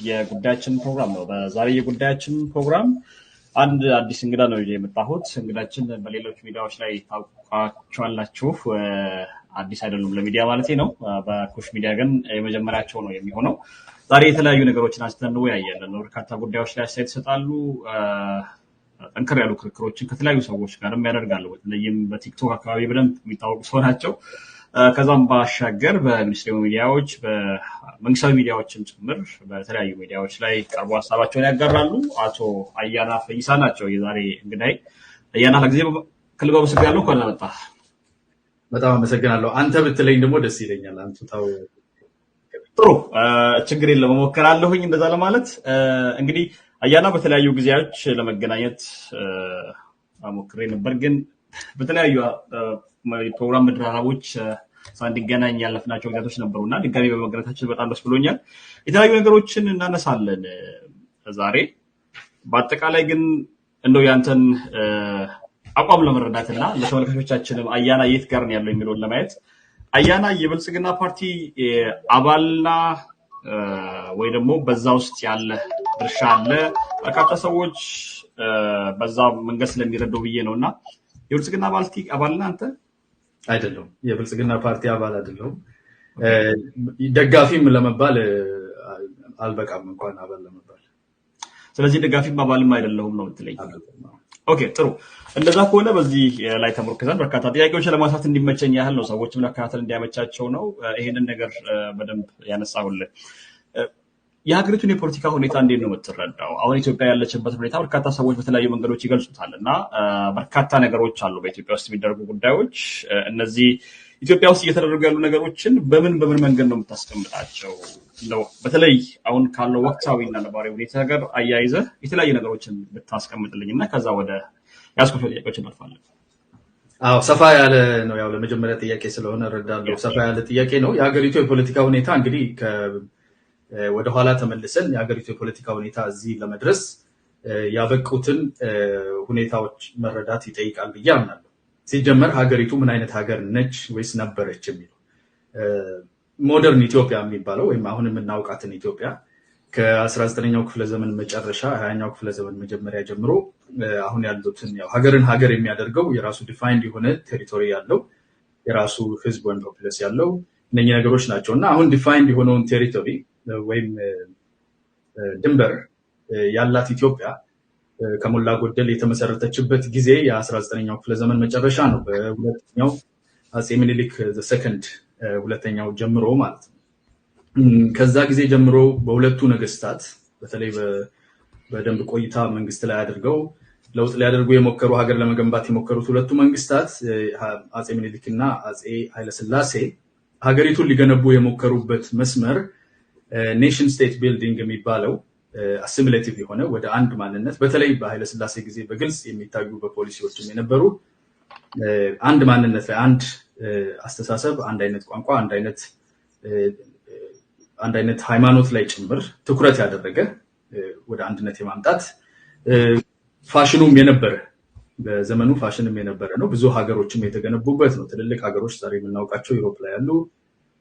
የጉዳያችን ፕሮግራም ነው። በዛሬ የጉዳያችን ፕሮግራም አንድ አዲስ እንግዳ ነው የመጣሁት። እንግዳችን በሌሎች ሚዲያዎች ላይ ታውቋቸዋላችሁ፣ አዲስ አይደሉም ለሚዲያ ማለት ነው። በኩሽ ሚዲያ ግን የመጀመሪያቸው ነው የሚሆነው። ዛሬ የተለያዩ ነገሮችን አንስተን እንወያያለን። በርካታ ጉዳዮች ላይ አስተያየት ይሰጣሉ። ጠንከር ያሉ ክርክሮችን ከተለያዩ ሰዎች ጋርም ያደርጋሉ። በተለይም በቲክቶክ አካባቢ በደንብ የሚታወቁ ሰው ናቸው። ከዛም ባሻገር በሚኒስትሪ ሚዲያዎች በመንግስታዊ ሚዲያዎችም ጭምር በተለያዩ ሚዲያዎች ላይ ቀርቦ ሀሳባቸውን ያጋራሉ። አቶ አያና ፈይሳ ናቸው የዛሬ እንግዳይ። አያና ለጊዜ ከልብ አመሰግናለሁ። እንኳን መጣህ። በጣም አመሰግናለሁ። አንተ ብትለኝ ደግሞ ደስ ይለኛል። አንተ ታው ጥሩ፣ ችግር የለም እሞክራለሁኝ እንደዛ ለማለት። እንግዲህ አያና በተለያዩ ጊዜያዎች ለመገናኘት ሞክሬ ነበር፣ ግን በተለያዩ ፕሮግራም መድረራቦች ሳንገናኝ ያለፍናቸው ጊዜያቶች ነበሩና ድጋሚ በመገናኘታችን በጣም ደስ ብሎኛል። የተለያዩ ነገሮችን እናነሳለን ዛሬ። በአጠቃላይ ግን እንደው ያንተን አቋም ለመረዳትና ለተመልካቾቻችንም አያና የት ጋር ነው ያለው የሚለውን ለማየት፣ አያና የብልጽግና ፓርቲ አባልና ወይ ደግሞ በዛ ውስጥ ያለ ድርሻ አለ? በርካታ ሰዎች በዛ መንገድ ስለሚረዳው ብዬ ነውና የብልጽግና ፓርቲ አባልና አንተ? አይደለም፣ የብልጽግና ፓርቲ አባል አይደለሁም። ደጋፊም ለመባል አልበቃም እንኳን አባል ለመባል። ስለዚህ ደጋፊም አባልም አይደለሁም ነው የምትለኝ? ኦኬ፣ ጥሩ። እንደዛ ከሆነ በዚህ ላይ ተመርኩዘን በርካታ ጥያቄዎች ለማንሳት እንዲመቸኝ ያህል ነው፣ ሰዎችም ለመከታተል እንዲያመቻቸው ነው ይሄንን ነገር በደንብ ያነሳሁልህ። የሀገሪቱን የፖለቲካ ሁኔታ እንዴት ነው የምትረዳው? አሁን ኢትዮጵያ ያለችበት ሁኔታ በርካታ ሰዎች በተለያዩ መንገዶች ይገልጹታል እና በርካታ ነገሮች አሉ በኢትዮጵያ ውስጥ የሚደረጉ ጉዳዮች። እነዚህ ኢትዮጵያ ውስጥ እየተደረጉ ያሉ ነገሮችን በምን መንገድ ነው የምታስቀምጣቸው? በተለይ አሁን ካለው ወቅታዊና ነባራዊ ሁኔታ ጋር አያይዘህ የተለያዩ ነገሮችን ብታስቀምጥልኝ እና ከዛ ወደ ያስኮቸው ጥያቄዎች እናልፋለን። አዎ፣ ሰፋ ያለ ነው። ያው ለመጀመሪያ ጥያቄ ስለሆነ እረዳለሁ። ሰፋ ያለ ጥያቄ ነው። የሀገሪቱ የፖለቲካ ሁኔታ እንግዲህ ወደ ኋላ ተመልሰን የሀገሪቱ የፖለቲካ ሁኔታ እዚህ ለመድረስ ያበቁትን ሁኔታዎች መረዳት ይጠይቃል ብዬ አምናለሁ። ሲጀመር ሀገሪቱ ምን አይነት ሀገር ነች ወይስ ነበረች የሚለው ሞደርን ኢትዮጵያ የሚባለው ወይም አሁን የምናውቃትን ኢትዮጵያ ከ19ኛው ክፍለ ዘመን መጨረሻ 20ኛው ክፍለ ዘመን መጀመሪያ ጀምሮ አሁን ያሉትን ያው ሀገርን ሀገር የሚያደርገው የራሱ ዲፋይንድ የሆነ ቴሪቶሪ ያለው የራሱ ህዝብ ወይም ፖፑሌስ ያለው እነኚህ ነገሮች ናቸው እና አሁን ዲፋይንድ የሆነውን ቴሪቶሪ ወይም ድንበር ያላት ኢትዮጵያ ከሞላ ጎደል የተመሰረተችበት ጊዜ የ19ኛው ክፍለ ዘመን መጨረሻ ነው። በሁለተኛው አጼ ምኒልክ ሰከንድ ሁለተኛው ጀምሮ ማለት ነው። ከዛ ጊዜ ጀምሮ በሁለቱ ነገስታት በተለይ በደንብ ቆይታ መንግስት ላይ አድርገው ለውጥ ሊያደርጉ የሞከሩ ሀገር ለመገንባት የሞከሩት ሁለቱ መንግስታት አጼ ምኒልክ እና አጼ ኃይለስላሴ ሀገሪቱን ሊገነቡ የሞከሩበት መስመር ኔሽን ስቴት ቢልዲንግ የሚባለው አሲሚሌቲቭ የሆነ ወደ አንድ ማንነት በተለይ በኃይለስላሴ ጊዜ በግልጽ የሚታዩ በፖሊሲዎችም የነበሩ አንድ ማንነት ላይ አንድ አስተሳሰብ፣ አንድ አይነት ቋንቋ፣ አንድ አይነት ሃይማኖት ላይ ጭምር ትኩረት ያደረገ ወደ አንድነት የማምጣት ፋሽኑም የነበረ በዘመኑ ፋሽንም የነበረ ነው። ብዙ ሀገሮችም የተገነቡበት ነው። ትልልቅ ሀገሮች ዛሬ የምናውቃቸው ዩሮፕ ላይ ያሉ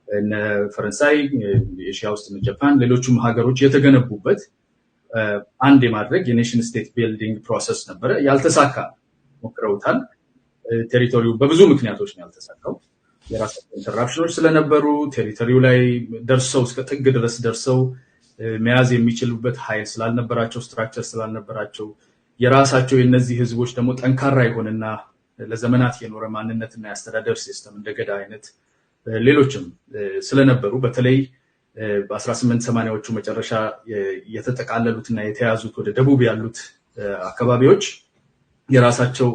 እነ ፈረንሳይ፣ ኤሽያ ውስጥ እነ ጃፓን፣ ሌሎችም ሀገሮች የተገነቡበት አንድ የማድረግ የኔሽን ስቴት ቢልዲንግ ፕሮሰስ ነበረ። ያልተሳካ ሞክረውታል። ቴሪቶሪው በብዙ ምክንያቶች ነው ያልተሳካው። የራሳቸው ኢንተራፕሽኖች ስለነበሩ ቴሪቶሪው ላይ ደርሰው እስከ ጥግ ድረስ ደርሰው መያዝ የሚችሉበት ኃይል ስላልነበራቸው፣ ስትራክቸር ስላልነበራቸው፣ የራሳቸው የነዚህ ህዝቦች ደግሞ ጠንካራ የሆነና ለዘመናት የኖረ ማንነትና የአስተዳደር ሲስተም እንደ ገዳ አይነት ሌሎችም ስለነበሩ በተለይ በ1880ዎቹ መጨረሻ የተጠቃለሉትና የተያዙት ወደ ደቡብ ያሉት አካባቢዎች የራሳቸው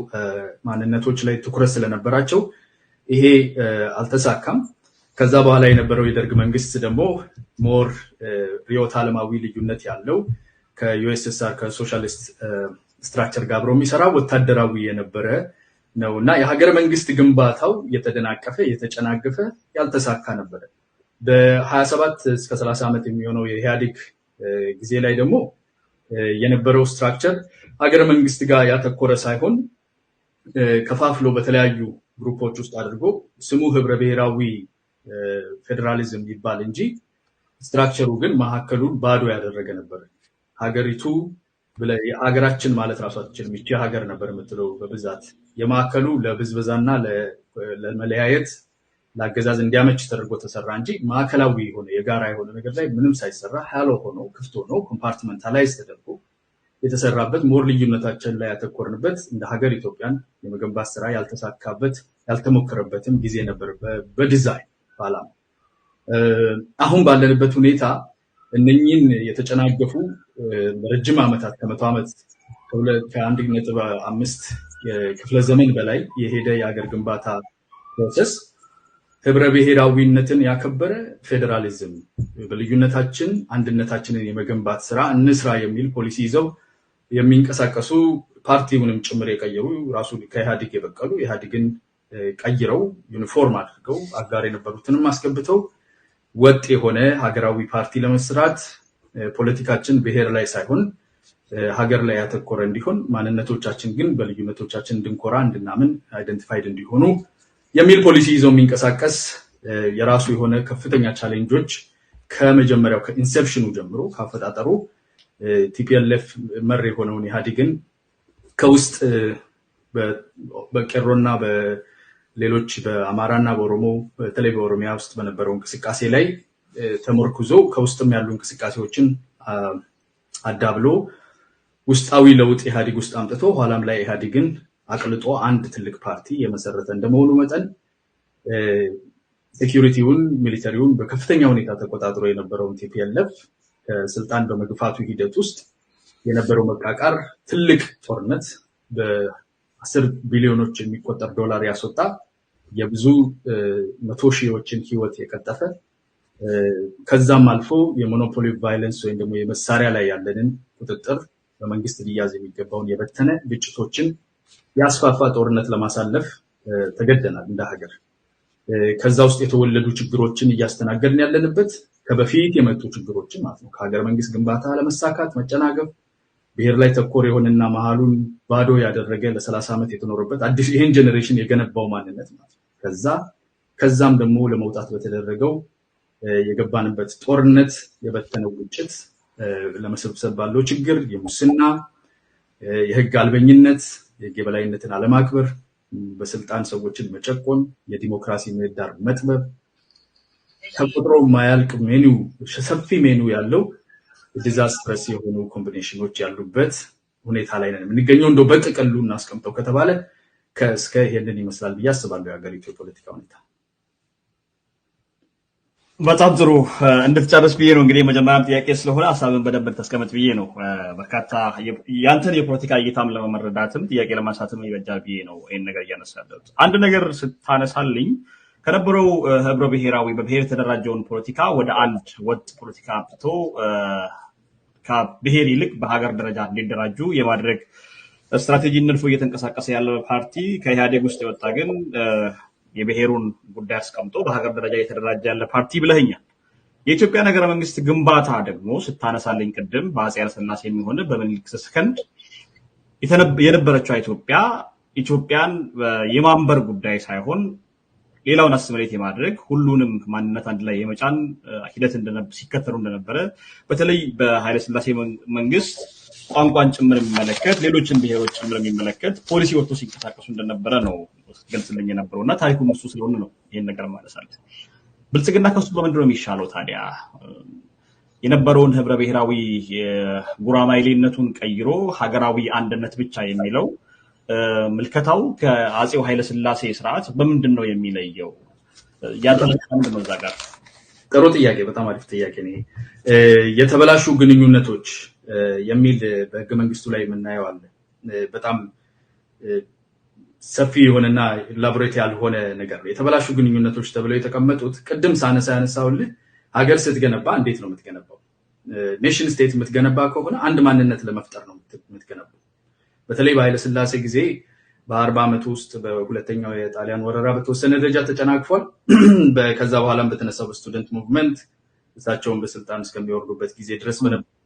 ማንነቶች ላይ ትኩረት ስለነበራቸው ይሄ አልተሳካም። ከዛ በኋላ የነበረው የደርግ መንግስት ደግሞ ሞር ሪዮት ዓለማዊ ልዩነት ያለው ከዩኤስኤስአር ከሶሻሊስት ስትራክቸር ጋር አብሮ የሚሰራ ወታደራዊ የነበረ ነው እና የሀገር መንግስት ግንባታው የተደናቀፈ የተጨናገፈ ያልተሳካ ነበረ። በ27 እስከ 30 ዓመት የሚሆነው የኢህአዴግ ጊዜ ላይ ደግሞ የነበረው ስትራክቸር ሀገር መንግስት ጋር ያተኮረ ሳይሆን ከፋፍሎ በተለያዩ ግሩፖች ውስጥ አድርጎ ስሙ ህብረ ብሔራዊ ፌዴራሊዝም ይባል እንጂ ስትራክቸሩ ግን ማዕከሉን ባዶ ያደረገ ነበር። ሀገሪቱ ሀገራችን ማለት ራሷችን ይቺ ሀገር ነበር የምትለው በብዛት የማዕከሉ ለብዝበዛና ለመለያየት ለአገዛዝ እንዲያመች ተደርጎ ተሰራ እንጂ ማዕከላዊ የሆነ የጋራ የሆነ ነገር ላይ ምንም ሳይሰራ ሃሎ ሆኖ ክፍት ሆኖ ኮምፓርትመንታላይዝ ተደርጎ የተሰራበት ሞር ልዩነታችን ላይ ያተኮርንበት እንደ ሀገር ኢትዮጵያን የመገንባት ስራ ያልተሳካበት ያልተሞከረበትም ጊዜ ነበር በዲዛይን ባላም። አሁን ባለንበት ሁኔታ እነኚህን የተጨናገፉ ረጅም ዓመታት ከ100 ዓመት ከ1.5 ክፍለ ዘመን በላይ የሄደ የሀገር ግንባታ ፕሮሰስ ህብረ ብሔራዊነትን ያከበረ ፌዴራሊዝም በልዩነታችን አንድነታችንን የመገንባት ስራ እንስራ የሚል ፖሊሲ ይዘው የሚንቀሳቀሱ ፓርቲውንም ጭምር የቀየሩ ራሱ ከኢህአዴግ የበቀሉ ኢህአዴግን ቀይረው ዩኒፎርም አድርገው አጋር የነበሩትንም አስገብተው ወጥ የሆነ ሀገራዊ ፓርቲ ለመስራት ፖለቲካችን ብሔር ላይ ሳይሆን ሀገር ላይ ያተኮረ እንዲሆን ማንነቶቻችን ግን በልዩነቶቻችን እንድንኮራ እንድናምን አይደንቲፋይድ እንዲሆኑ የሚል ፖሊሲ ይዘው የሚንቀሳቀስ የራሱ የሆነ ከፍተኛ ቻሌንጆች ከመጀመሪያው ከኢንሰፕሽኑ ጀምሮ ካፈጣጠሩ ቲፒኤልኤፍ መር የሆነውን ኢህአዴግን ከውስጥ በቄሮና በሌሎች በአማራና በኦሮሞ በተለይ በኦሮሚያ ውስጥ በነበረው እንቅስቃሴ ላይ ተመርኩዞ ከውስጥም ያሉ እንቅስቃሴዎችን አዳብሎ ውስጣዊ ለውጥ ኢህአዴግ ውስጥ አምጥቶ ኋላም ላይ ኢህአዴግን አቅልጦ አንድ ትልቅ ፓርቲ የመሰረተ እንደመሆኑ መጠን ሴኩሪቲውን ሚሊተሪውን በከፍተኛ ሁኔታ ተቆጣጥሮ የነበረውን ቲፒኤልኤፍ ከስልጣን በመግፋቱ ሂደት ውስጥ የነበረው መቃቃር ትልቅ ጦርነት በ10 ቢሊዮኖች የሚቆጠር ዶላር ያስወጣ የብዙ 100 ሺዎችን ህይወት የቀጠፈ ከዛም አልፎ የሞኖፖሊ ቫይለንስ ወይም ደግሞ የመሳሪያ ላይ ያለንን ቁጥጥር በመንግስት ሊያዝ የሚገባውን የበተነ ግጭቶችን ያስፋፋ ጦርነት ለማሳለፍ ተገደናል እንደ ሀገር። ከዛ ውስጥ የተወለዱ ችግሮችን እያስተናገድን ያለንበት ከበፊት የመጡ ችግሮችን ማለት ነው። ከሀገር መንግስት ግንባታ ለመሳካት መጨናገፍ፣ ብሔር ላይ ተኮር የሆነና መሃሉን ባዶ ያደረገ ለ30 ዓመት የተኖረበት አዲስ ይሄን ጄኔሬሽን የገነባው ማንነት ማለት ነው። ከዛም ደግሞ ለመውጣት በተደረገው የገባንበት ጦርነት የበተነው ግጭት ለመሰብሰብ ባለው ችግር የሙስና፣ የህግ አልበኝነት፣ የህግ የበላይነትን አለማክበር፣ በስልጣን ሰዎችን መጨቆን፣ የዲሞክራሲ ምህዳር መጥበብ፣ ተቆጥሮ ማያልቅ ሰፊ ሜኑ ያለው ዲዛስተርስ የሆኑ ኮምቢኔሽኖች ያሉበት ሁኔታ ላይ ነን የምንገኘው። እንደው በጥቅሉ እናስቀምጠው ከተባለ ከእስከ ይሄንን ይመስላል ብዬ አስባለሁ የሀገሪቱ የፖለቲካ ሁኔታ። በጣም ጥሩ እንድትጨርስ ብዬ ነው እንግዲህ የመጀመሪያም ጥያቄ ስለሆነ ሀሳብን በደንብ ተስቀምጥ ብዬ ነው። በርካታ ያንተን የፖለቲካ እይታም ለመረዳትም ጥያቄ ለማንሳትም ይበጃል ብዬ ነው ይህን ነገር እያነሳለሁት። አንድ ነገር ስታነሳልኝ ከነበረው ህብረ ብሔራዊ በብሔር የተደራጀውን ፖለቲካ ወደ አንድ ወጥ ፖለቲካ አምጥቶ ከብሔር ይልቅ በሀገር ደረጃ እንዲደራጁ የማድረግ ስትራቴጂ ነድፎ እየተንቀሳቀሰ ያለ ፓርቲ ከኢህአዴግ ውስጥ የወጣ ግን የብሔሩን ጉዳይ አስቀምጦ በሀገር ደረጃ እየተደራጀ ያለ ፓርቲ ብለኸኛል። የኢትዮጵያ ነገረ መንግስት ግንባታ ደግሞ ስታነሳልኝ ቅድም በአፄ ኃይለሥላሴ የሚሆን በምኒልክ ሰከንድ የነበረችው ኢትዮጵያን የማንበር ጉዳይ ሳይሆን ሌላውን አስመሌት የማድረግ ሁሉንም ማንነት አንድ ላይ የመጫን ሂደት ሲከተሉ እንደነበረ በተለይ በኃይለሥላሴ መንግስት ቋንቋን ጭምር የሚመለከት ሌሎችን ብሔሮች ጭምር የሚመለከት ፖሊሲ ወጥቶ ሲንቀሳቀሱ እንደነበረ ነው ገልጽልኝ የነበረው እና ታሪኩም እሱ ስለሆነ ነው ይህን ነገር ማለሳለሁ። ብልጽግና ከሱ በምንድን ነው የሚሻለው ታዲያ? የነበረውን ህብረ ብሔራዊ ጉራማይሌነቱን ቀይሮ ሀገራዊ አንድነት ብቻ የሚለው ምልከታው ከአፄው ኃይለሥላሴ ስርዓት በምንድን ነው የሚለየው? ምንድን ነው እዛ ጋር? ጥሩ ጥያቄ፣ በጣም አሪፍ ጥያቄ ነው። የተበላሹ ግንኙነቶች የሚል በህገ መንግስቱ ላይ የምናየው አለ። በጣም ሰፊ የሆነና ላቦሬት ያልሆነ ነገር ነው። የተበላሹ ግንኙነቶች ተብለው የተቀመጡት ቅድም ያነሳውልህ ሀገር ስትገነባ እንዴት ነው የምትገነባው? ኔሽን ስቴት የምትገነባ ከሆነ አንድ ማንነት ለመፍጠር ነው የምትገነባው። በተለይ በኃይለሥላሴ ጊዜ በ40 ዓመት ውስጥ በሁለተኛው የጣሊያን ወረራ በተወሰነ ደረጃ ተጨናግፏል። ከዛ በኋላም በተነሳው በስቱደንት ሙቭመንት እሳቸውን በስልጣን እስከሚወርዱበት ጊዜ ድረስ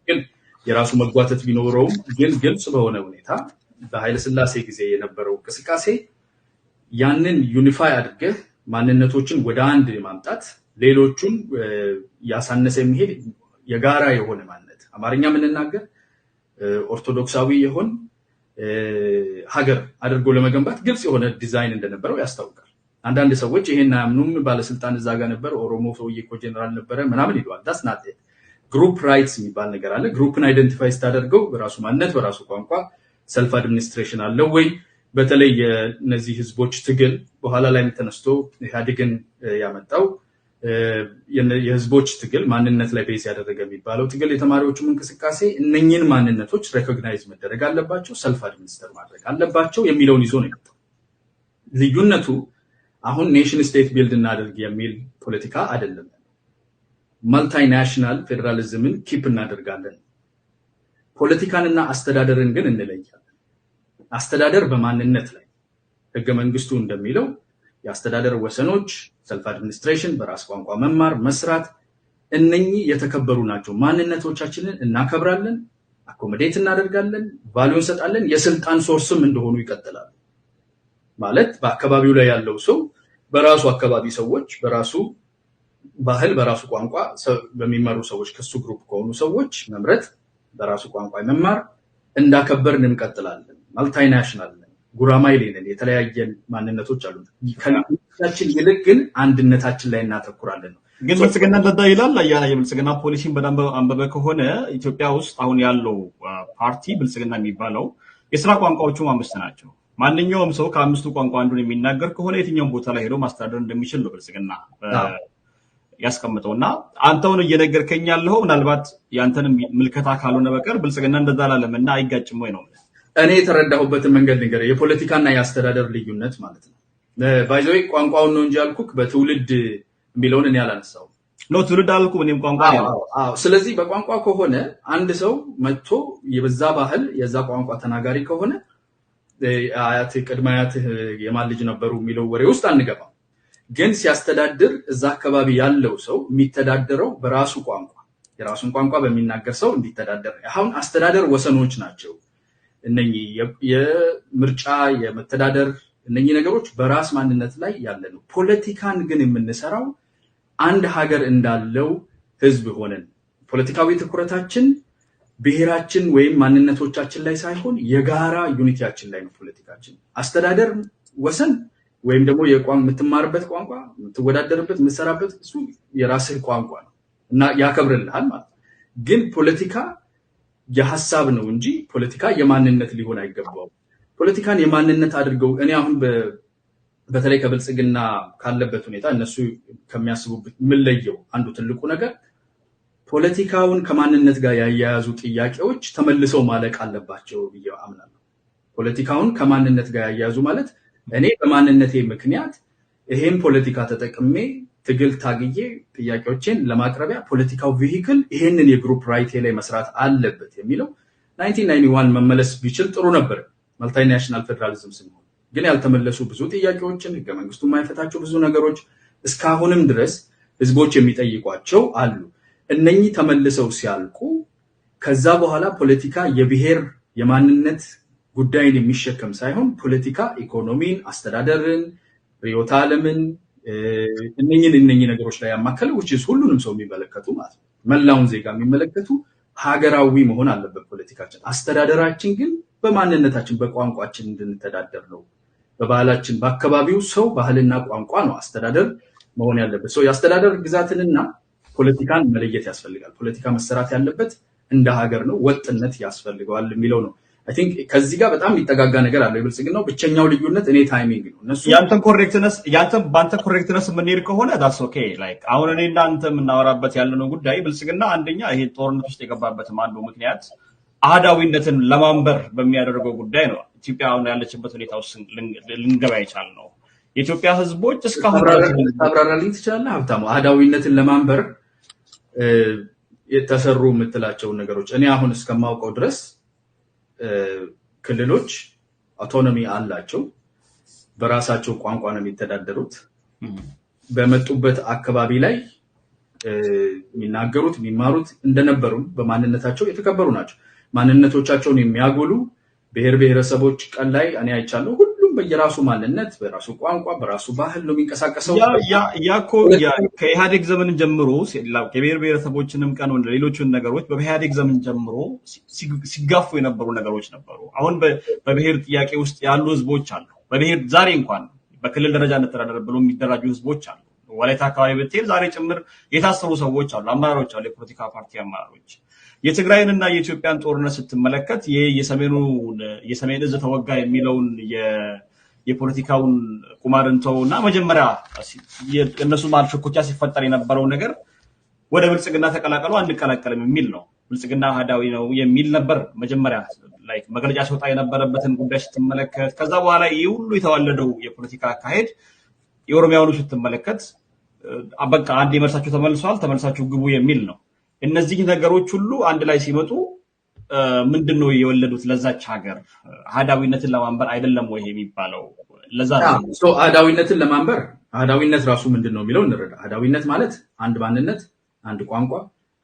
ግን የራሱ መጓተት ቢኖረውም ግን ግልጽ በሆነ ሁኔታ በኃይለሥላሴ ጊዜ የነበረው እንቅስቃሴ ያንን ዩኒፋይ አድርገህ ማንነቶችን ወደ አንድ ማምጣት ሌሎቹን ያሳነሰ የሚሄድ የጋራ የሆነ ማንነት አማርኛ የምንናገር ኦርቶዶክሳዊ የሆን ሀገር አድርጎ ለመገንባት ግልጽ የሆነ ዲዛይን እንደነበረው ያስታውቃል። አንዳንድ ሰዎች ይሄን አያምኑም። ባለስልጣን እዛ ጋር ነበር፣ ኦሮሞ ሰውዬ እኮ ጀነራል ነበረ ምናምን ይሏል። ዳስ ናት ግሩፕ ራይትስ የሚባል ነገር አለ። ግሩፕን አይደንቲፋይ ስታደርገው በራሱ ማንነት በራሱ ቋንቋ ሰልፍ አድሚኒስትሬሽን አለው ወይ? በተለይ የነዚህ ህዝቦች ትግል በኋላ ላይ ተነስቶ ኢህአዴግን ያመጣው የህዝቦች ትግል ማንነት ላይ ቤዝ ያደረገ የሚባለው ትግል የተማሪዎቹም እንቅስቃሴ እነኚህን ማንነቶች ሬኮግናይዝ መደረግ አለባቸው፣ ሰልፍ አድሚኒስተር ማድረግ አለባቸው የሚለውን ይዞ ነው የመጣው። ልዩነቱ አሁን ኔሽን ስቴት ቢልድ እናደርግ የሚል ፖለቲካ አይደለም። ማልታይናሽናል ፌዴራሊዝምን ኪፕ እናደርጋለን። ፖለቲካንና አስተዳደርን ግን እንለያለን። አስተዳደር በማንነት ላይ ህገ መንግስቱ እንደሚለው የአስተዳደር ወሰኖች፣ ሰልፍ አድሚኒስትሬሽን፣ በራስ ቋንቋ መማር፣ መስራት እነኚህ የተከበሩ ናቸው። ማንነቶቻችንን እናከብራለን፣ አኮሞዴት እናደርጋለን፣ ቫልዩ እንሰጣለን። የስልጣን ሶርስም እንደሆኑ ይቀጥላሉ። ማለት በአካባቢው ላይ ያለው ሰው በራሱ አካባቢ ሰዎች በራሱ ባህል በራሱ ቋንቋ በሚመሩ ሰዎች ከሱ ግሩፕ ከሆኑ ሰዎች መምረጥ፣ በራሱ ቋንቋ መማር እንዳከበርን እንቀጥላለን። ማልታይናሽናል ጉራማይሌ ነን፣ የተለያየ ማንነቶች አሉ። ከልዩነታችን ይልቅ ግን አንድነታችን ላይ እናተኩራለን ነው። ግን ብልጽግና እንደዛ ይላል። አያና የብልጽግና ፖሊሲን በደንብ አንበበ ከሆነ ኢትዮጵያ ውስጥ አሁን ያለው ፓርቲ ብልጽግና የሚባለው የስራ ቋንቋዎቹም 5 ናቸው። ማንኛውም ሰው ከ5ቱ ቋንቋ አንዱን የሚናገር ከሆነ የትኛውም ቦታ ላይ ሄዶ ማስተዳደር እንደሚችል ነው ብልጽግና ያስቀምጠው። እና አንተውን እየነገርከኝ ያለው ምናልባት ያንተን ምልከታ ካልሆነ በቀር ብልጽግና እንደዛ አላለም እና አይጋጭም ወይ ነው? እኔ የተረዳሁበትን መንገድ ነገር የፖለቲካና የአስተዳደር ልዩነት ማለት ነው። ባይዘይ ቋንቋውን ነው እንጂ ያልኩክ በትውልድ የሚለውን እኔ አላነሳው ነው። ትውልድ አልኩ እኔም ቋንቋ ነው። ስለዚህ በቋንቋ ከሆነ አንድ ሰው መጥቶ የበዛ ባህል የዛ ቋንቋ ተናጋሪ ከሆነ አያት ቅድመ አያት የማን ልጅ ነበሩ የሚለው ወሬ ውስጥ አንገባም። ግን ሲያስተዳድር እዛ አካባቢ ያለው ሰው የሚተዳደረው በራሱ ቋንቋ የራሱን ቋንቋ በሚናገር ሰው እንዲተዳደር። አሁን አስተዳደር ወሰኖች ናቸው እነኚህ የምርጫ የመተዳደር እነኚህ ነገሮች በራስ ማንነት ላይ ያለ ነው። ፖለቲካን ግን የምንሰራው አንድ ሀገር እንዳለው ህዝብ ሆነን ፖለቲካዊ ትኩረታችን ብሔራችን ወይም ማንነቶቻችን ላይ ሳይሆን የጋራ ዩኒቲያችን ላይ ነው ፖለቲካችን። አስተዳደር ወሰን ወይም ደግሞ የምትማርበት ቋንቋ የምትወዳደርበት የምትሰራበት እሱ የራስህ ቋንቋ ነው እና ያከብርልሃል ማለት ነው። ግን ፖለቲካ የሐሳብ ነው እንጂ ፖለቲካ የማንነት ሊሆን አይገባውም። ፖለቲካን የማንነት አድርገው እኔ አሁን በተለይ ከብልጽግና ካለበት ሁኔታ እነሱ ከሚያስቡበት የምለየው አንዱ ትልቁ ነገር ፖለቲካውን ከማንነት ጋር ያያያዙ ጥያቄዎች ተመልሰው ማለቅ አለባቸው ብዬ አምናለሁ። ፖለቲካውን ከማንነት ጋር ያያያዙ ማለት እኔ በማንነቴ ምክንያት ይሄን ፖለቲካ ተጠቅሜ ትግል ታግዬ ጥያቄዎችን ለማቅረቢያ ፖለቲካው ቬሂክል ይሄንን የግሩፕ ራይት ላይ መስራት አለበት የሚለው 1991 መመለስ ቢችል ጥሩ ነበር። ማልታይናሽናል ፌደራሊዝም ሲሆን ግን ያልተመለሱ ብዙ ጥያቄዎችን ህገ መንግስቱ የማይፈታቸው ብዙ ነገሮች እስካሁንም ድረስ ህዝቦች የሚጠይቋቸው አሉ። እነኚህ ተመልሰው ሲያልቁ ከዛ በኋላ ፖለቲካ የብሔር የማንነት ጉዳይን የሚሸከም ሳይሆን ፖለቲካ ኢኮኖሚን፣ አስተዳደርን፣ ርዕዮተ ዓለምን እነኚህ ነገሮች ላይ ያማከለ ሁሉንም ሰው የሚመለከቱ ማለት ነው። መላውን ዜጋ የሚመለከቱ ሀገራዊ መሆን አለበት ፖለቲካችን። አስተዳደራችን ግን በማንነታችን በቋንቋችን እንድንተዳደር ነው። በባህላችን በአካባቢው ሰው ባህልና ቋንቋ ነው አስተዳደር መሆን ያለበት። ሰው የአስተዳደር ግዛትንና ፖለቲካን መለየት ያስፈልጋል። ፖለቲካ መሰራት ያለበት እንደ ሀገር ነው፣ ወጥነት ያስፈልገዋል የሚለው ነው። አይ ቲንክ ከዚህ ጋር በጣም የሚጠጋጋ ነገር አለው። የብልጽግናው ብቸኛው ልዩነት እኔ ታይሚንግ ነው። እነሱ በአንተ ኮሬክትነስ የምንሄድ ከሆነ ዳስ ኦኬ። ላይክ አሁን እኔ እና አንተ የምናወራበት ያለነው ጉዳይ ብልጽግና አንደኛ ይሄ ጦርነት ውስጥ የገባበትም አንዱ ምክንያት አህዳዊነትን ለማንበር በሚያደርገው ጉዳይ ነው። ኢትዮጵያ አሁን ያለችበት ሁኔታ ውስጥ ልንገባ ይቻል ነው። የኢትዮጵያ ህዝቦች እስካሁን ታብራራልኝ ትችላለህ ሀብታሙ? አህዳዊነትን ለማንበር የተሰሩ የምትላቸውን ነገሮች እኔ አሁን እስከማውቀው ድረስ ክልሎች አውቶኖሚ አላቸው። በራሳቸው ቋንቋ ነው የሚተዳደሩት። በመጡበት አካባቢ ላይ የሚናገሩት የሚማሩት እንደነበሩ በማንነታቸው የተከበሩ ናቸው። ማንነቶቻቸውን የሚያጎሉ ብሔር ብሔረሰቦች ቀን ላይ እኔ አይቻለሁ። ሁሉም በየራሱ ማንነት በራሱ ቋንቋ በራሱ ባህል ነው የሚንቀሳቀሰው። ያኮ ከኢህአዴግ ዘመን ጀምሮ የብሔር ብሔረሰቦችንም ቀን ሌሎችን ነገሮች በኢህአዴግ ዘመን ጀምሮ ሲጋፉ የነበሩ ነገሮች ነበሩ። አሁን በብሔር ጥያቄ ውስጥ ያሉ ህዝቦች አሉ። በብሔር ዛሬ እንኳን በክልል ደረጃ እንተዳደር ብሎ የሚደራጁ ህዝቦች አሉ። ወላይታ አካባቢ ብትሄድ ዛሬ ጭምር የታሰሩ ሰዎች አሉ፣ አመራሮች አሉ፣ የፖለቲካ ፓርቲ አመራሮች። የትግራይንና የኢትዮጵያን ጦርነት ስትመለከት ይሄ የሰሜን እዝ ተወጋ የሚለውን የፖለቲካውን ቁማርንተውና መጀመሪያ እነሱ ማለት ሽኩቻ ሲፈጠር የነበረው ነገር ወደ ብልጽግና ተቀላቀሉ አንቀላቀልም የሚል ነው። ብልጽግና አህዳዊ ነው የሚል ነበር መጀመሪያ ላይ መግለጫ ሲወጣ የነበረበትን ጉዳይ ስትመለከት። ከዛ በኋላ ይህ ሁሉ የተዋለደው የፖለቲካ አካሄድ የኦሮሚያውኑ ስትመለከት በቃ አንድ የመርሳችሁ ተመልሳችሁ ግቡ የሚል ነው። እነዚህ ነገሮች ሁሉ አንድ ላይ ሲመጡ ምንድነው የወለዱት? ለዛች ሀገር አህዳዊነትን ለማንበር አይደለም ወይ የሚባለው? ለዛ ነው አህዳዊነትን ለማንበር። አህዳዊነት ራሱ ምንድነው የሚለው እንረዳ። አህዳዊነት ማለት አንድ ማንነት፣ አንድ ቋንቋ፣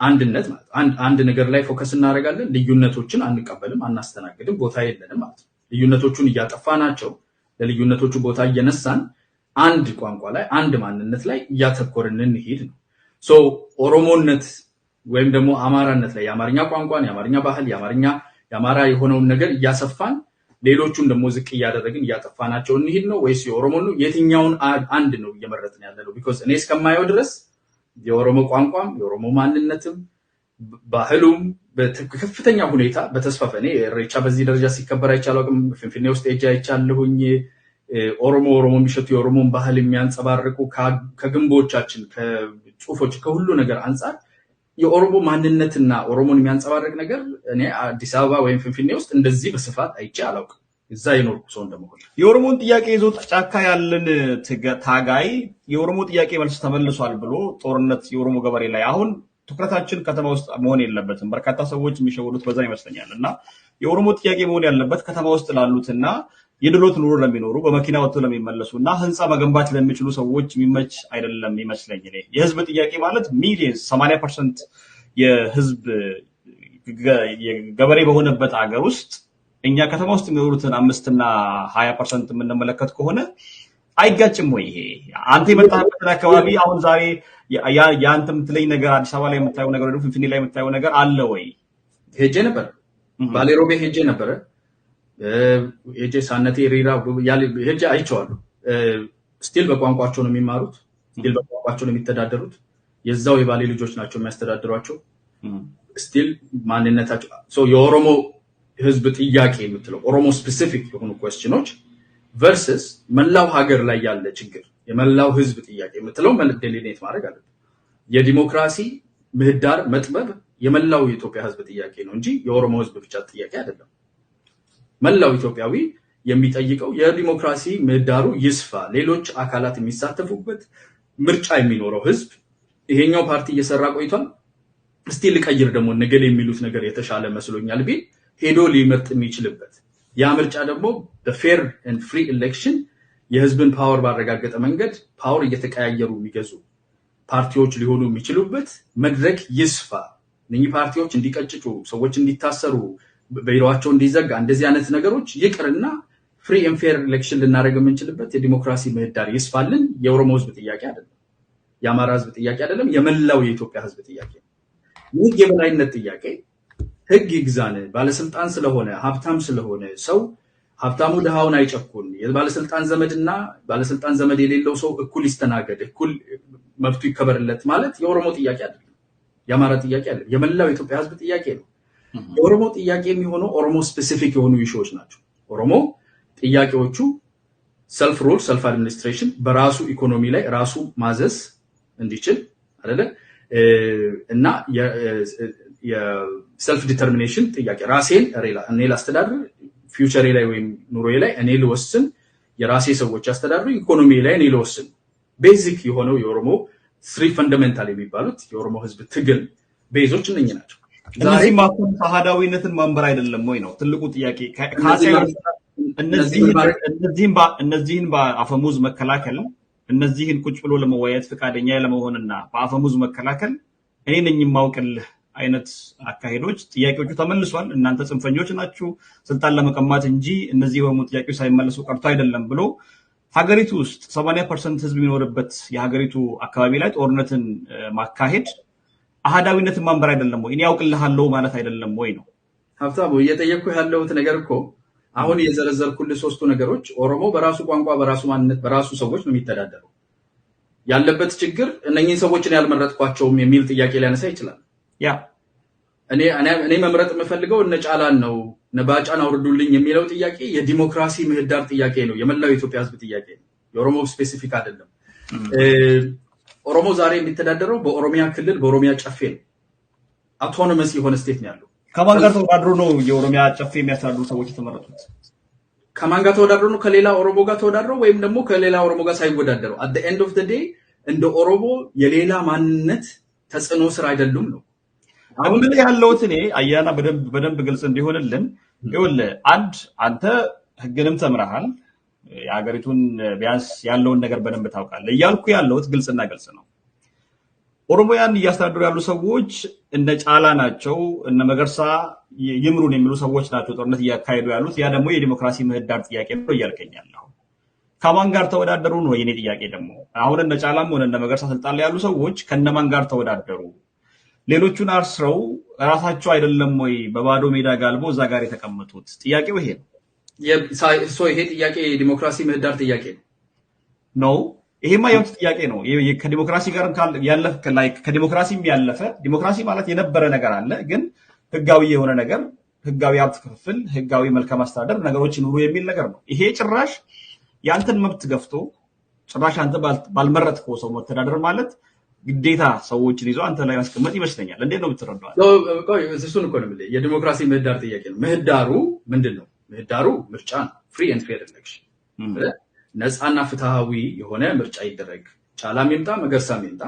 አንድነት ማለት አንድ ነገር ላይ ፎከስ እናደርጋለን። ልዩነቶችን አንቀበልም፣ አናስተናግድም፣ ቦታ የለንም ማለት ነው። ልዩነቶቹን እያጠፋናቸው ለልዩነቶቹ ቦታ እየነሳን አንድ ቋንቋ ላይ አንድ ማንነት ላይ እያተኮርን እንሄድ ነው። ኦሮሞነት ወይም ደግሞ አማራነት ላይ የአማርኛ ቋንቋን፣ የአማርኛ ባህል፣ የአማራ የሆነውን ነገር እያሰፋን ሌሎቹን ደግሞ ዝቅ እያደረግን እያጠፋናቸው እንሄድ ነው ወይስ የኦሮሞ ነው? የትኛውን አንድ ነው እየመረጥን ያለ ነው? ቢኮዝ እኔ እስከማየው ድረስ የኦሮሞ ቋንቋም የኦሮሞ ማንነትም ባህሉም በከፍተኛ ሁኔታ በተስፋፋ እኔ ኢሬቻ በዚህ ደረጃ ሲከበር አይቻልም። ፍንፍኔ ውስጥ ሄጄ አይቻለሁኝ። ኦሮሞ የሚሸቱ የኦሮሞን ባህል የሚያንጸባርቁ ከግንቦቻችን ከጽሁፎች ከሁሉ ነገር አንጻር የኦሮሞ ማንነትና ኦሮሞን የሚያንጸባርቅ ነገር እኔ አዲስ አበባ ወይም ፍንፍኔ ውስጥ እንደዚህ በስፋት አይቼ አላውቅም። እዛ የኖርኩ ሰው እንደመሆን የኦሮሞን ጥያቄ ይዞ ጫካ ያለን ታጋይ የኦሮሞ ጥያቄ መልስ ተመልሷል ብሎ ጦርነት የኦሮሞ ገበሬ ላይ አሁን ትኩረታችን ከተማ ውስጥ መሆን የለበትም። በርካታ ሰዎች የሚሸወዱት በዛ ይመስለኛል። እና የኦሮሞ ጥያቄ መሆን ያለበት ከተማ ውስጥ ላሉትና የድሎት ኑሮ ለሚኖሩ በመኪና ወጥቶ ለሚመለሱ እና ህንፃ መገንባት ለሚችሉ ሰዎች የሚመች አይደለም ይመስለኝ። የህዝብ ጥያቄ ማለት ሚሊየንስ 80% የህዝብ ገበሬ በሆነበት ሀገር ውስጥ እኛ ከተማ ውስጥ የሚኖሩትን 5% እና 20% የምንመለከት ከሆነ አይጋጭም ወይ? ይሄ አንተ የመጣህበት አካባቢ አሁን ዛሬ የአንተ የምትለኝ ነገር አዲስ አበባ ላይ የምታየው ነገር ወይም ፍንፍኔ ላይ የምታየው ነገር አለ ወይ? ሄጄ ነበር፣ ባሌሮቤ ሄጄ ነበረ። ሄጄ ሳነቴ ሪራ ሄጄ አይቼዋለሁ። ስቲል በቋንቋቸው ነው የሚማሩት፣ ስቲል በቋንቋቸው ነው የሚተዳደሩት። የዛው የባሌ ልጆች ናቸው የሚያስተዳድሯቸው። ስቲል ማንነታቸው የኦሮሞ ህዝብ ጥያቄ የምትለው ኦሮሞ ስፔሲፊክ የሆኑ ኩዌስችኖች ቨርስስ መላው ሀገር ላይ ያለ ችግር የመላው ህዝብ ጥያቄ የምትለው ዴሊኔት ማድረግ አለበት። የዲሞክራሲ ምህዳር መጥበብ የመላው የኢትዮጵያ ህዝብ ጥያቄ ነው እንጂ የኦሮሞ ህዝብ ብቻ ጥያቄ አይደለም። መላው ኢትዮጵያዊ የሚጠይቀው የዲሞክራሲ ምህዳሩ ይስፋ፣ ሌሎች አካላት የሚሳተፉበት ምርጫ የሚኖረው ህዝብ። ይሄኛው ፓርቲ እየሰራ ቆይቷል። እስቲ ልቀይር ደግሞ ነገል የሚሉት ነገር የተሻለ መስሎኛል ቢል ሄዶ ሊመርጥ የሚችልበት ያ ምርጫ ደግሞ በፌር ኤንድ ፍሪ ኤሌክሽን የህዝብን ፓወር ባረጋገጠ መንገድ ፓወር እየተቀያየሩ የሚገዙ ፓርቲዎች ሊሆኑ የሚችሉበት መድረክ ይስፋ። እነኚህ ፓርቲዎች እንዲቀጭጩ፣ ሰዎች እንዲታሰሩ፣ ቢሮአቸው እንዲዘጋ እንደዚህ አይነት ነገሮች ይቅርና ፍሪ ኤንድ ፌር ኤሌክሽን ልናደርግ የምንችልበት የዲሞክራሲ ምህዳር ይስፋልን። የኦሮሞ ህዝብ ጥያቄ አይደለም፣ የአማራ ህዝብ ጥያቄ አይደለም፣ የመላው የኢትዮጵያ ህዝብ ጥያቄ ነው። ይህ የበላይነት ጥያቄ ህግ ይግዛን፣ ባለስልጣን ስለሆነ ሀብታም ስለሆነ ሰው ሀብታሙ ድሃውን አይጨኩን፣ የባለስልጣን ዘመድና ባለስልጣን ዘመድ የሌለው ሰው እኩል ይስተናገድ፣ እኩል መብቱ ይከበርለት ማለት የኦሮሞ ጥያቄ አይደለም፣ የአማራ ጥያቄ አይደለም፣ የመላው የኢትዮጵያ ህዝብ ጥያቄ ነው። የኦሮሞ ጥያቄ የሚሆነው ኦሮሞ ስፔሲፊክ የሆኑ ኢሹዎች ናቸው። ኦሮሞ ጥያቄዎቹ ሰልፍ ሩል፣ ሰልፍ አድሚኒስትሬሽን፣ በራሱ ኢኮኖሚ ላይ ራሱ ማዘዝ እንዲችል አይደለ እና የሰልፍ ዲተርሚኔሽን ጥያቄ ራሴን እኔ ላስተዳድር፣ ፊውቸሬ ላይ ወይም ኑሮዬ ላይ እኔ ልወስን፣ የራሴ ሰዎች ያስተዳድሩ፣ ኢኮኖሚ ላይ እኔ ልወስን። ቤዚክ የሆነው የኦሮሞ ስሪ ፈንዳሜንታል የሚባሉት የኦሮሞ ህዝብ ትግል ቤዞች እነኚህ ናቸው። እነዚህ ማቆም አህዳዊነትን ማንበር አይደለም ወይ ነው ትልቁ ጥያቄ። እነዚህን በአፈሙዝ መከላከል፣ እነዚህን ቁጭ ብሎ ለመወያየት ፈቃደኛ ለመሆንና በአፈሙዝ መከላከል እኔ ነኝ የማውቅልህ አይነት አካሄዶች ጥያቄዎቹ ተመልሷል። እናንተ ጽንፈኞች ናችሁ ስልጣን ለመቀማት እንጂ እነዚህ በሙ ጥያቄዎች ሳይመለሱ ቀርቶ አይደለም ብሎ ሀገሪቱ ውስጥ 80% ህዝብ የሚኖርበት የሀገሪቱ አካባቢ ላይ ጦርነትን ማካሄድ አሃዳዊነትን ማንበር አይደለም ወይ? እኔ ያውቅልሃለሁ ማለት አይደለም ወይ ነው? ሀብታሙ እየጠየቅኩ ያለሁት ነገር እኮ አሁን የዘረዘርኩልህ ሶስቱ ነገሮች ኦሮሞ በራሱ ቋንቋ፣ በራሱ ማንነት፣ በራሱ ሰዎች ነው የሚተዳደረው። ያለበት ችግር እነኚህን ሰዎችን ያልመረጥኳቸውም የሚል ጥያቄ ሊያነሳ ይችላል። ያ እኔ መምረጥ የምፈልገው እነ ጫላን ነው እነ ባጫን አውርዱልኝ የሚለው ጥያቄ የዲሞክራሲ ምህዳር ጥያቄ ነው። የመላው የኢትዮጵያ ህዝብ ጥያቄ ነው። የኦሮሞ ስፔሲፊክ አይደለም። ኦሮሞ ዛሬ የሚተዳደረው በኦሮሚያ ክልል በኦሮሚያ ጨፌ ነው። አውቶኖመስ የሆነ ስቴት ነው ያለው። ከማን ጋር ተወዳድሮ ነው የኦሮሚያ ጨፌ የሚያስተዳድሩ ሰዎች የተመረጡት? ከማን ጋር ተወዳድሮ ነው? ከሌላ ኦሮሞ ጋር ተወዳድሮ ወይም ደግሞ ከሌላ ኦሮሞ ጋር ሳይወዳደሩ at the end of the day እንደ ኦሮሞ የሌላ ማንነት ተጽዕኖ ስር አይደሉም ነው አሁን ላይ ያለውት። እኔ አያና በደንብ ግልጽ እንዲሆንልን ይኸውልህ፣ አንተ ህግንም ተምረሃል፣ የሀገሪቱን ቢያንስ ያለውን ነገር በደንብ ታውቃለህ እያልኩ ያለውት ግልጽና ግልጽ ነው። ኦሮሞያን እያስተዳደሩ ያሉ ሰዎች እነ ጫላ ናቸው፣ እነ መገርሳ ይምሩን የሚሉ ሰዎች ናቸው ጦርነት እያካሄዱ ያሉት። ያ ደግሞ የዲሞክራሲ ምህዳር ጥያቄ ነው እያልከኛለሁ። ከማን ጋር ተወዳደሩ ነው የኔ ጥያቄ ደግሞ። አሁን እነ ጫላም ሆነ እነ መገርሳ ስልጣን ላይ ያሉ ሰዎች ከነማን ጋር ተወዳደሩ? ሌሎቹን አርስረው ራሳቸው አይደለም ወይ በባዶ ሜዳ ጋልቦ እዛ ጋር የተቀመጡት? ጥያቄው ይሄ ነው። ይሄ ጥያቄ የዲሞክራሲ ምህዳር ጥያቄ ነው። ይሄማ የመብት ጥያቄ ነው። ከዲሞክራሲ ጋር ከዲሞክራሲም ያለፈ ዲሞክራሲ ማለት የነበረ ነገር አለ፣ ግን ህጋዊ የሆነ ነገር፣ ህጋዊ ሀብት ክፍፍል፣ ህጋዊ መልካም አስተዳደር ነገሮች ይኑሩ የሚል ነገር ነው። ይሄ ጭራሽ የአንተን መብት ገፍቶ ጭራሽ አንተ ባልመረጥከው ሰው መተዳደር ማለት ግዴታ ሰዎችን ይዞ አንተ ላይ ማስቀመጥ ይመስለኛል። እንዴት ነው የምትረዳው? እሱን እኮ ነው የምልህ። የዲሞክራሲ ምህዳር ጥያቄ ነው። ምህዳሩ ምንድን ነው? ምህዳሩ ምርጫ ነው። ፍሪ ኤንድ ፌር ኤሌክሽን፣ ነፃና ፍትሃዊ የሆነ ምርጫ ይደረግ። ጫላም ይምጣ መገርሳም ይምጣ፣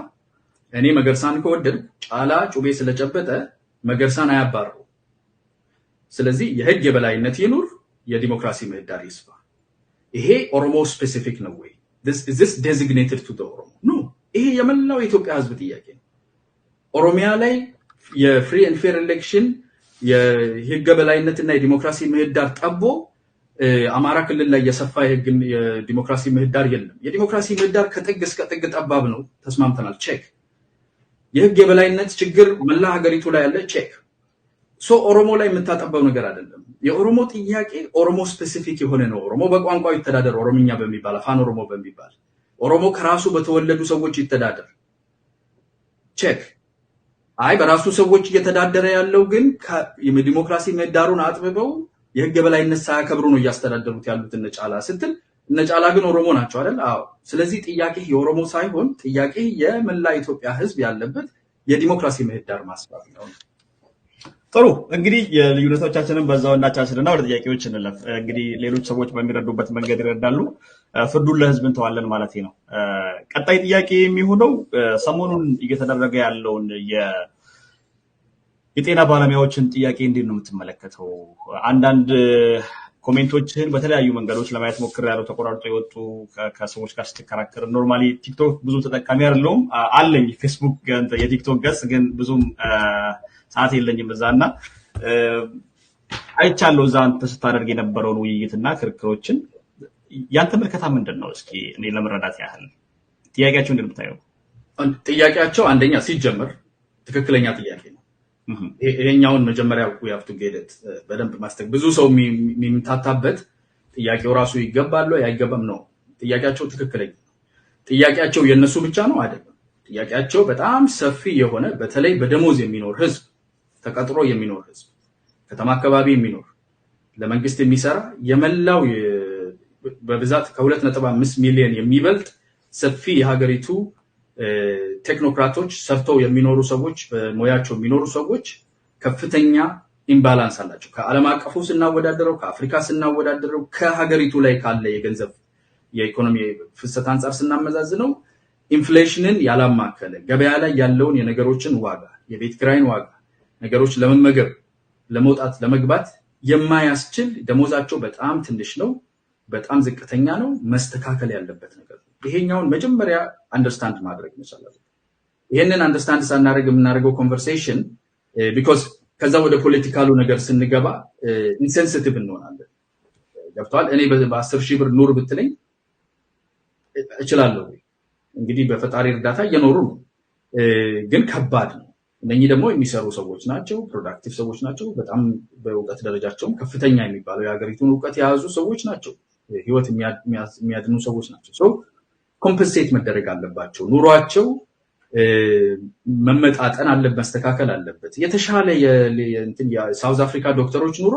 እኔ መገርሳን ከወደድኩ ጫላ ጩቤ ስለጨበጠ መገርሳን አያባርሩ። ስለዚህ የህግ የበላይነት ይኑር፣ የዲሞክራሲ ምህዳር ይስፋ። ይሄ ኦሮሞ ስፔሲፊክ ነው ወይ? this designated to the ኦሮሞ ኖ። ይሄ የመላው የኢትዮጵያ ህዝብ ጥያቄ ነው። ኦሮሚያ ላይ የፍሪ ኤንድ ፌር ኤሌክሽን የህግ የበላይነትና የዲሞክራሲ ምህዳር ጠቦ አማራ ክልል ላይ የሰፋ የዲሞክራሲ ምህዳር የለም። የዲሞክራሲ ምህዳር ከጥግ እስከ ጥግ ጠባብ ነው። ተስማምተናል። ቼክ። የህግ የበላይነት ችግር መላ ሀገሪቱ ላይ ያለ ቼክ። ኦሮሞ ላይ የምታጠባው ነገር አይደለም። የኦሮሞ ጥያቄ ኦሮሞ ስፔሲፊክ የሆነ ነው። ኦሮሞ በቋንቋው ይተዳደር፣ ኦሮምኛ በሚባል አፋን ኦሮሞ በሚባል ኦሮሞ ከራሱ በተወለዱ ሰዎች ይተዳደር፣ ቼክ። አይ በራሱ ሰዎች እየተዳደረ ያለው ግን የዲሞክራሲ ምህዳሩን አጥብበው የህግ የበላይነት ሳያከብሩ ነው እያስተዳደሩት ያሉት እነ ጫላ ስትል፣ እነ ጫላ ግን ኦሮሞ ናቸው አይደል? አዎ። ስለዚህ ጥያቄ የኦሮሞ ሳይሆን ጥያቄ የመላ ኢትዮጵያ ህዝብ ያለበት የዲሞክራሲ ምህዳር ማስፋት ነው። ጥሩ፣ እንግዲህ የልዩነቶቻችንን በዛው እናቻችልና ወደ ጥያቄዎች እንለፍ። እንግዲህ ሌሎች ሰዎች በሚረዱበት መንገድ ይረዳሉ። ፍርዱን ለህዝብ እንተዋለን ማለት ነው። ቀጣይ ጥያቄ የሚሆነው ሰሞኑን እየተደረገ ያለውን የጤና ባለሙያዎችን ጥያቄ እንዴት ነው የምትመለከተው? አንዳንድ ኮሜንቶችን በተለያዩ መንገዶች ለማየት ሞክሬያለሁ። ተቆራርጦ የወጡ ከሰዎች ጋር ስትከራከር። ኖርማሊ ቲክቶክ ብዙ ተጠቃሚ አይደለሁም። አለኝ ፌስቡክ የቲክቶክ ገጽ ግን ብዙም ሰዓት የለኝም እዛ እና አይቻለሁ እዛ አንተ ስታደርግ የነበረውን ውይይትና ክርክሮችን። ያንተ ምልከታ ምንድን ነው? እስኪ እኔ ለመረዳት ያህል ጥያቄያቸው እንዴት ብታየው? ጥያቄያቸው አንደኛ ሲጀምር ትክክለኛ ጥያቄ ነው። ይሄኛውን መጀመሪያ ያፍቱ ገደት በደንብ ማስተክ ብዙ ሰው የሚምታታበት ጥያቄው ራሱ ይገባል አይገባም ነው። ጥያቄያቸው ትክክለኛ ነው። ጥያቄያቸው የነሱ ብቻ ነው አይደለም። ጥያቄያቸው በጣም ሰፊ የሆነ በተለይ በደሞዝ የሚኖር ህዝብ፣ ተቀጥሮ የሚኖር ህዝብ፣ ከተማ አካባቢ የሚኖር ለመንግስት የሚሰራ የመላው በብዛት ከ2.5 ሚሊዮን የሚበልጥ ሰፊ የሀገሪቱ ቴክኖክራቶች ሰርተው የሚኖሩ ሰዎች፣ በሙያቸው የሚኖሩ ሰዎች ከፍተኛ ኢምባላንስ አላቸው። ከዓለም አቀፉ ስናወዳደረው፣ ከአፍሪካ ስናወዳደረው፣ ከሀገሪቱ ላይ ካለ የገንዘብ የኢኮኖሚ ፍሰት አንጻር ስናመዛዝነው ኢንፍሌሽንን ያላማከለ ገበያ ላይ ያለውን የነገሮችን ዋጋ፣ የቤት ኪራይን ዋጋ፣ ነገሮች ለመመገብ ለመውጣት ለመግባት የማያስችል ደሞዛቸው በጣም ትንሽ ነው፣ በጣም ዝቅተኛ ነው። መስተካከል ያለበት ነገር ነው። ይሄኛውን መጀመሪያ አንደርስታንድ ማድረግ መቻል አለብን። ይሄንን አንደርስታንድ ሳናደርግ የምናደርገው ኮንቨርሴሽን ቢኮዝ ከዛ ወደ ፖለቲካሉ ነገር ስንገባ ኢንሴንሲቲቭ እንሆናለን። ገብቷል። እኔ በ10,000 ብር ኑር ብትለኝ እችላለሁ። እንግዲህ በፈጣሪ እርዳታ እየኖሩ ነው፣ ግን ከባድ ነው። እነኚህ ደግሞ የሚሰሩ ሰዎች ናቸው፣ ፕሮዳክቲቭ ሰዎች ናቸው። በጣም በእውቀት ደረጃቸውም ከፍተኛ የሚባለው የሀገሪቱን እውቀት የያዙ ሰዎች ናቸው፣ ህይወት የሚያድኑ ሰዎች ናቸው። ሰው ኮምፐንሴት መደረግ አለባቸው። ኑሯቸው መመጣጠን አለበት፣ መስተካከል አለበት። የተሻለ የሳውዝ አፍሪካ ዶክተሮች ኑሮ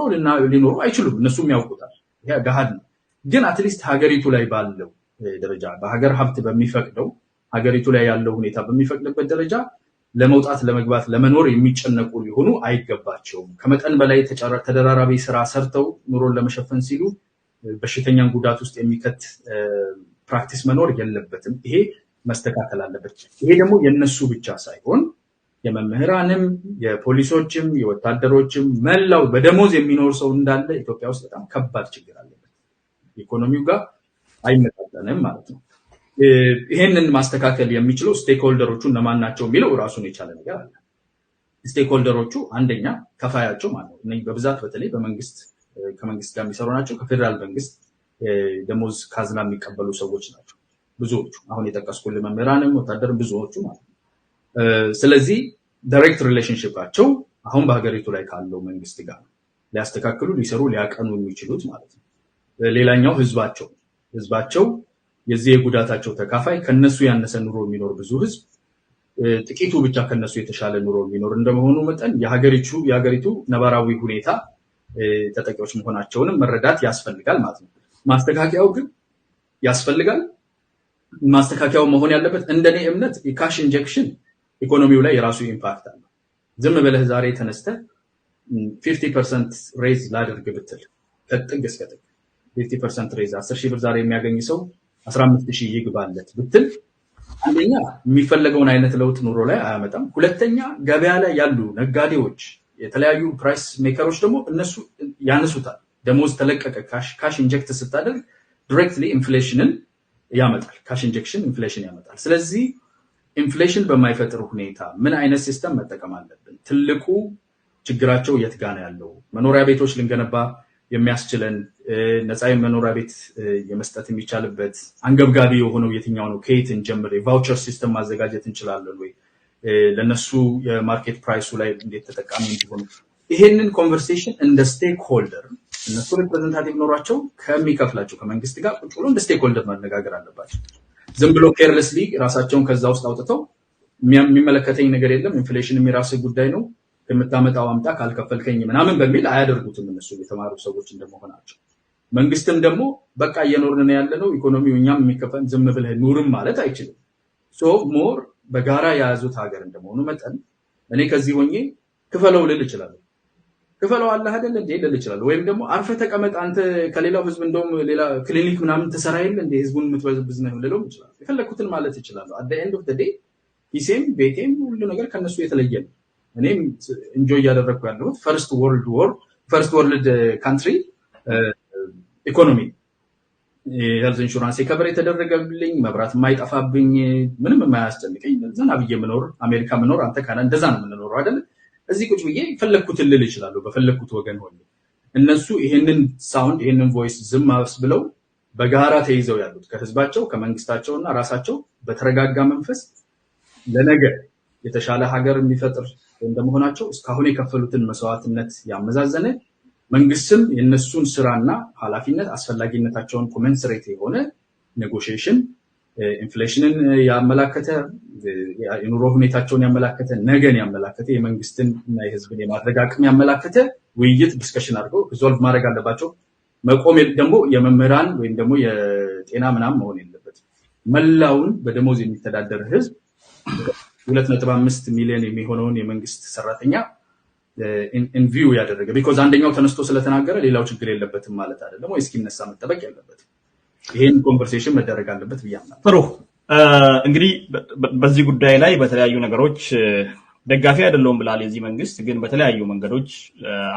ሊኖሩ አይችሉም፣ እነሱም ያውቁታል። ይሄ ገሃድ ነው። ግን አትሊስት ሀገሪቱ ላይ ባለው ደረጃ በሀገር ሀብት በሚፈቅደው ሀገሪቱ ላይ ያለው ሁኔታ በሚፈቅድበት ደረጃ ለመውጣት ለመግባት ለመኖር የሚጨነቁ ሊሆኑ አይገባቸውም። ከመጠን በላይ ተደራራቢ ስራ ሰርተው ኑሮን ለመሸፈን ሲሉ በሽተኛን ጉዳት ውስጥ የሚከት ፕራክቲስ መኖር የለበትም። ይሄ መስተካከል አለበት። ይሄ ደግሞ የነሱ ብቻ ሳይሆን የመምህራንም፣ የፖሊሶችም፣ የወታደሮችም መላው በደሞዝ የሚኖር ሰው እንዳለ ኢትዮጵያ ውስጥ በጣም ከባድ ችግር አለበት። ኢኮኖሚው ጋር አይመጣጠንም ማለት ነው። ይሄንን ማስተካከል የሚችለው ስቴክሆልደሮቹ እነማን ናቸው የሚለው ራሱን የቻለ ነገር አለ። ስቴክሆልደሮቹ አንደኛ ከፋያቸው ማለት ነው። እነዚህ በብዛት በተለይ ከመንግስት ጋር የሚሰሩ ናቸው። ከፌደራል መንግስት ደሞዝ ካዝና የሚቀበሉ ሰዎች ናቸው ብዙዎቹ። አሁን የጠቀስኩት መምህራንም ወታደርም ብዙዎቹ ማለት ነው። ስለዚህ ዳይሬክት ሪሌሽንሺፓቸው አሁን በሀገሪቱ ላይ ካለው መንግስት ጋር ሊያስተካክሉ፣ ሊሰሩ፣ ሊያቀኑ የሚችሉት ማለት ነው። ሌላኛው ህዝባቸው የዚህ የጉዳታቸው ተካፋይ ከነሱ ያነሰ ኑሮ የሚኖር ብዙ ህዝብ፣ ጥቂቱ ብቻ ከነሱ የተሻለ ኑሮ የሚኖር እንደመሆኑ መጠን የሀገሪቱ ነባራዊ ሁኔታ ተጠቂዎች መሆናቸውንም መረዳት ያስፈልጋል ማለት ነው። ማስተካከያው ግን ያስፈልጋል። ማስተካከያው መሆን ያለበት እንደኔ እምነት የካሽ ኢንጀክሽን ኢኮኖሚው ላይ የራሱ ኢምፓክት አለው። ዝም ብለህ ዛሬ ተነስተህ 50% ሬዝ ላድርግ ብትል ከጥግ እስከ ጥግ 50% ሬዝ 10,000 ብር ዛሬ የሚያገኝ ሰው 15,000 ይግባለት ብትል አንደኛ የሚፈለገውን አይነት ለውጥ ኑሮ ላይ አያመጣም። ሁለተኛ ገበያ ላይ ያሉ ነጋዴዎች፣ የተለያዩ ፕራይስ ሜከሮች ደግሞ እነሱ ያነሱታል። ደሞዝ ተለቀቀ ካሽ ኢንጀክት ስታደርግ ዳይሬክትሊ ኢንፍሌሽንን ያመጣል። ካሽ ኢንጀክሽን ኢንፍሌሽን ያመጣል። ስለዚህ ኢንፍሌሽን በማይፈጥር ሁኔታ ምን አይነት ሲስተም መጠቀም አለብን? ትልቁ ችግራቸው የት ጋር ነው ያለው? መኖሪያ ቤቶች ልንገነባ የሚያስችለን ነፃ መኖሪያ ቤት የመስጠት የሚቻልበት አንገብጋቢ የሆነው የትኛው ነው? ከየት እንጀምር? የቫውቸር ሲስተም ማዘጋጀት እንችላለን ወይ? ለነሱ የማርኬት ፕራይሱ ላይ እንዴት ተጠቃሚ እንዲሆኑ? ይሄንን ኮንቨርሴሽን እንደ ስቴክ ሆልደር እነሱ ሪፕሬዘንታቲቭ ኖሯቸው ከሚከፍላቸው ከመንግስት ጋር ቁጭ ብሎ እንደ ስቴክ ሆልደር መነጋገር አለባቸው። ዝም ብሎ ኬርለስሊ ራሳቸውን ከዛ ውስጥ አውጥተው የሚመለከተኝ ነገር የለም ኢንፍሌሽን የራስህ ጉዳይ ነው ከምታመጣው አምጣ ካልከፈልከኝ ምናምን በሚል አያደርጉትም። እነሱ የተማሩ ሰዎች እንደመሆናቸው መንግስትም ደግሞ በቃ እየኖርን ነው ያለነው ኢኮኖሚው እኛም የሚከፈል ዝም ብለህ ኑርም ማለት አይችልም። ሶ ሞር በጋራ የያዙት ሀገር እንደመሆኑ መጠን እኔ ከዚህ ሆኜ ክፈለው ልል እችላለሁ። ክፈለው አላህ አይደል እንዴ ልል እችላለሁ። ወይም ደግሞ አርፈ ተቀመጥ አንተ ከሌላው ህዝብ እንደውም ሌላ ክሊኒክ ምናምን ተሰራ የለ እንዴ ህዝቡን የምትበዝብዝ ነው ልለው እችላለሁ። የፈለኩትን ማለት እችላለሁ። አት ዘ ኤንድ ኦፍ ዘ ዴይ ሂሴም ቤቴም ሁሉ ነገር ከነሱ የተለየ ነው። እኔም ኢንጆይ እያደረግኩ ያለሁት ፈርስት ወርልድ ካንትሪ ኢኮኖሚ፣ ሄልዝ ኢንሹራንስ የከቨር የተደረገልኝ፣ መብራት የማይጠፋብኝ፣ ምንም የማያስጨንቀኝ ዘና ብዬ የምኖር አሜሪካ ምኖር አንተ ካና እንደዛ ነው የምንኖረው አይደል? እዚህ ቁጭ ብዬ ፈለግኩትን ልል እችላለሁ በፈለግኩት ወገን ሆኜ። እነሱ ይሄንን ሳውንድ ይሄንን ቮይስ ዝም ብለው በጋራ ተይዘው ያሉት ከህዝባቸው ከመንግስታቸውና ራሳቸው በተረጋጋ መንፈስ ለነገ የተሻለ ሀገር የሚፈጥር እንደመሆናቸው እስካሁን የከፈሉትን መስዋዕትነት ያመዛዘነ መንግስትም የነሱን ስራና ኃላፊነት አስፈላጊነታቸውን ኮሜንሰሬት የሆነ ኔጎሽዬሽን ኢንፍሌሽንን ያመላከተ የኑሮ ሁኔታቸውን ያመላከተ ነገን ያመላከተ የመንግስትን እና የህዝብን የማድረግ አቅም ያመላከተ ውይይት ዲስከሽን አድርገው ሪዞልቭ ማድረግ አለባቸው። መቆም ደግሞ የመምህራን ወይም ደግሞ የጤና ምናምን መሆን የለበትም። መላውን በደሞዝ የሚተዳደር ህዝብ 2.5 ሚሊዮን የሚሆነውን የመንግስት ሰራተኛ ኢንቪው ያደረገ ቢኮዝ አንደኛው ተነስቶ ስለተናገረ ሌላው ችግር የለበትም ማለት አይደለም ወይ እስኪነሳ መጠበቅ ያለበትም ይሄን ኮንቨርሴሽን መደረግ አለበት ብያምናለሁ። ጥሩ እንግዲህ በዚህ ጉዳይ ላይ በተለያዩ ነገሮች ደጋፊ አይደለውም ብላል የዚህ መንግስት፣ ግን በተለያዩ መንገዶች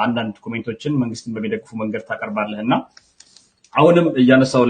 አንዳንድ ኮሜንቶችን መንግስትን በሚደግፉ መንገድ ታቀርባለህና አሁንም እያነሳው